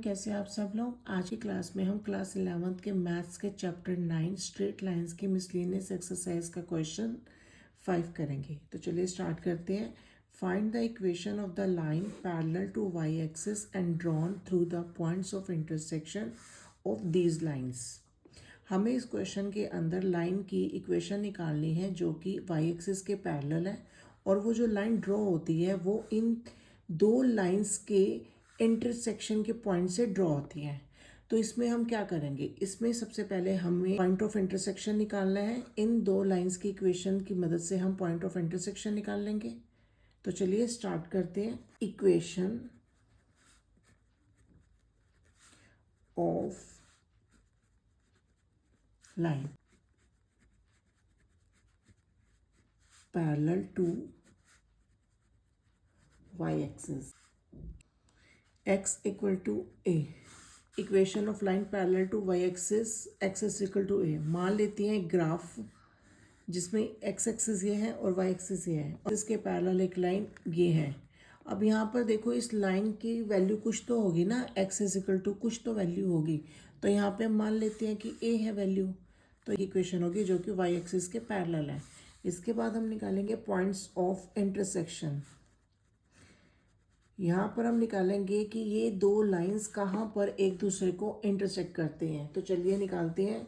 कैसे आप सब लोग। आज की क्लास में हम क्लास 11th के मैथ्स के चैप्टर 9 स्ट्रेट लाइंस की मिसलेनियस एक्सरसाइज का क्वेश्चन 5 करेंगे। तो चलिए स्टार्ट करते हैं। Find the equation of the line parallel to y axis and drawn through the points of intersection of these lines. हमें इस क्वेश्चन के अंदर लाइन की इक्वेशन निकालनी है जो कि वाई एक्सिस के पैरेलल है, और वो जो लाइन ड्रॉ होती है वो इन दो लाइंस के इंटरसेक्शन के पॉइंट से ड्रॉ होती है। तो इसमें हम क्या करेंगे, इसमें सबसे पहले हमें पॉइंट ऑफ इंटरसेक्शन निकालना है। इन दो लाइंस की इक्वेशन की मदद से हम पॉइंट ऑफ इंटरसेक्शन निकाल लेंगे। तो चलिए स्टार्ट करते हैं। Equation of line parallel to y axis, x equal to a। Equation of line parallel to y axis, x is equal to a। मान लेती हैं एक ग्राफ जिसमें x एक्सिस ये है और y एक्सिस ये है, और इसके पैरेलल एक लाइन ये है। अब यहाँ पर देखो, इस लाइन की वैल्यू कुछ तो होगी ना, x इज इक्वल टू कुछ तो वैल्यू होगी। तो यहाँ पे मान लेते हैं कि a है वैल्यू, तो ये इक्वेशन होगी जो कि y एक्सिस के पैरेलल है। इसके बाद हम निकालेंगे पॉइंट्स ऑफ इंटरसेक्शन। यहाँ पर हम निकालेंगे कि ये दो लाइंस कहाँ पर एक दूसरे को इंटरसेक्ट करते हैं। तो चलिए निकालते हैं।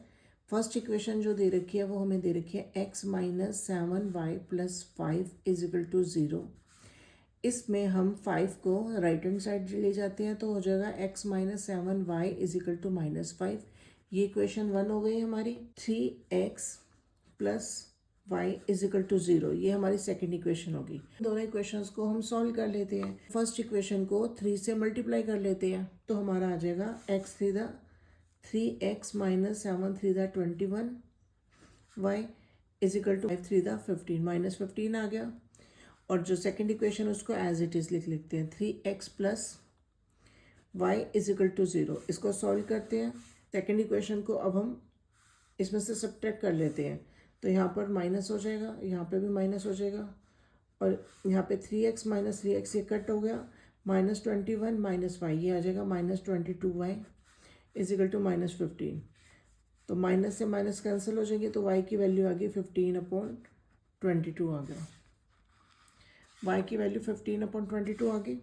फर्स्ट इक्वेशन जो दे रखी है वो हमें दे रखी है x minus 7y plus 5 is equal to 0। इसमें हम 5 को राइट हैंड साइड ले जाते हैं तो हो जाएगा x minus 7y is equal to minus 5। ये इक्वेशन 1 हो गई हमारी। 3x plus y is equal to 0, ये हमारी सेकेंड इक्वेशन होगी। दोनों इक्वेशंस को हम सॉल्व कर लेते हैं। फर्स्ट इक्वेशन को 3 से मल्टीप्लाई कर लेते हैं तो हमारा आ जाएगा x 3x minus 7 3 21, y is equal to 5 3 15, minus 15 आ गया। और जो सेकेंड इक्वेशन उसको एज इट इज लिखते हैं 3x plus y is equal to 0। इसको सॉल्व करते हैं। सेकेंड इक्वेशन को अब हम इसमें से सब्ट्रैक्ट कर लेते हैं, तो यहाँ पर माइनस हो जाएगा, यहाँ पे भी माइनस हो जाएगा, और यहाँ पे 3x माइनस 3x ये कट हो गया। माइनस 21 माइनस y ये आ जाएगा minus 22y is equal to minus 15। तो माइनस से माइनस कैंसिल हो जाएंगे, तो y की वैल्यू आ गई 15/22 आ गया। y की वैल्यू 15/22 आ गई।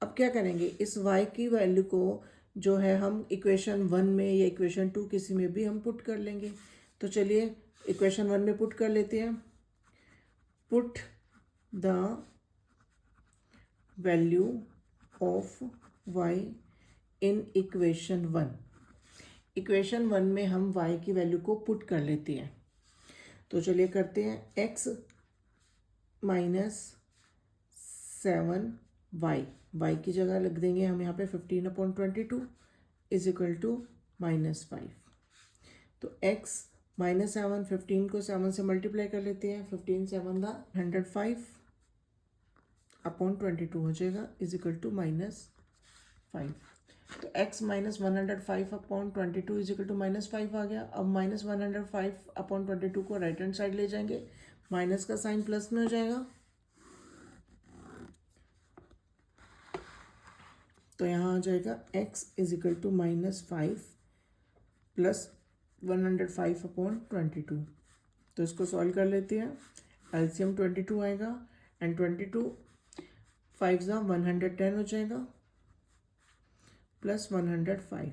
अब क्या करेंगे, इस y की वैल्यू को जो है हम इक्वेशन 1 में या इक्वेशन 2 किसी में भी हम पुट कर लेंगे। तो चलिए इक्वेशन 1 में पुट कर लेते हैं। Put the value of y in equation 1। Equation 1 में हम y की वैल्यू को पुट कर लेते हैं। तो चलिए करते हैं। x माइनस 7y, y की जगह लिख देंगे हम यहाँ पे 15/22 इज इक्वल टू माइनस 5। तो x माइनस 7, 15 को 7 से मल्टीप्लाई कर लेते हैं। 15 7 105/22 हो जाएगा इज इक्वल टू माइनस 5। तो x minus 105/22 is equal to minus 5 आ गया। अब माइनस 105/22 को राइट हैंड साइड ले जाएंगे, माइनस का साइन प्लस में हो जाएगा। तो यहाँ आ जाएगा x is equal to minus 5 plus 105/22। तो इसको सॉल्व कर लेते हैं। एलसीएम 22 आएगा, एंड 22 5 110 हो जाएगा प्लस 105।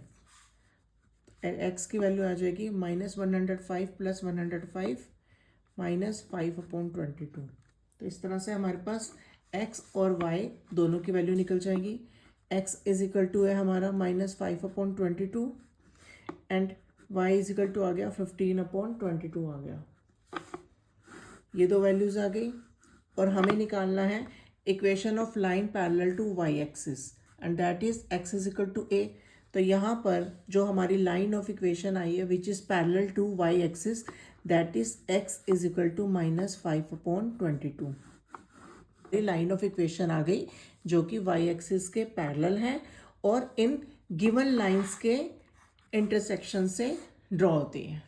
एक्स की वैल्यू आ जाएगी माइनस 105 प्लस 105 माइनस 5/22। तो इस तरह से हमारे पास x और y दोनों की वैल्यू निकल जाएगी। x इज इक्वल टू है हमारा minus 5/22 and y is equal to आ गया 15/22 आ गया। ये दो वैल्यूज आ गई, और हमें निकालना है equation of line parallel to y axis, and that is x is equal to a। तो यहाँ पर जो हमारी लाइन ऑफ इक्वेशन आई है which is parallel to y axis, that is x is equal to minus 5/22। ये line of equation आ गई जो कि y एक्सिस के पैरेलल है और इन गिवन लाइंस के इंटरसेक्शन से ड्रॉ होती है।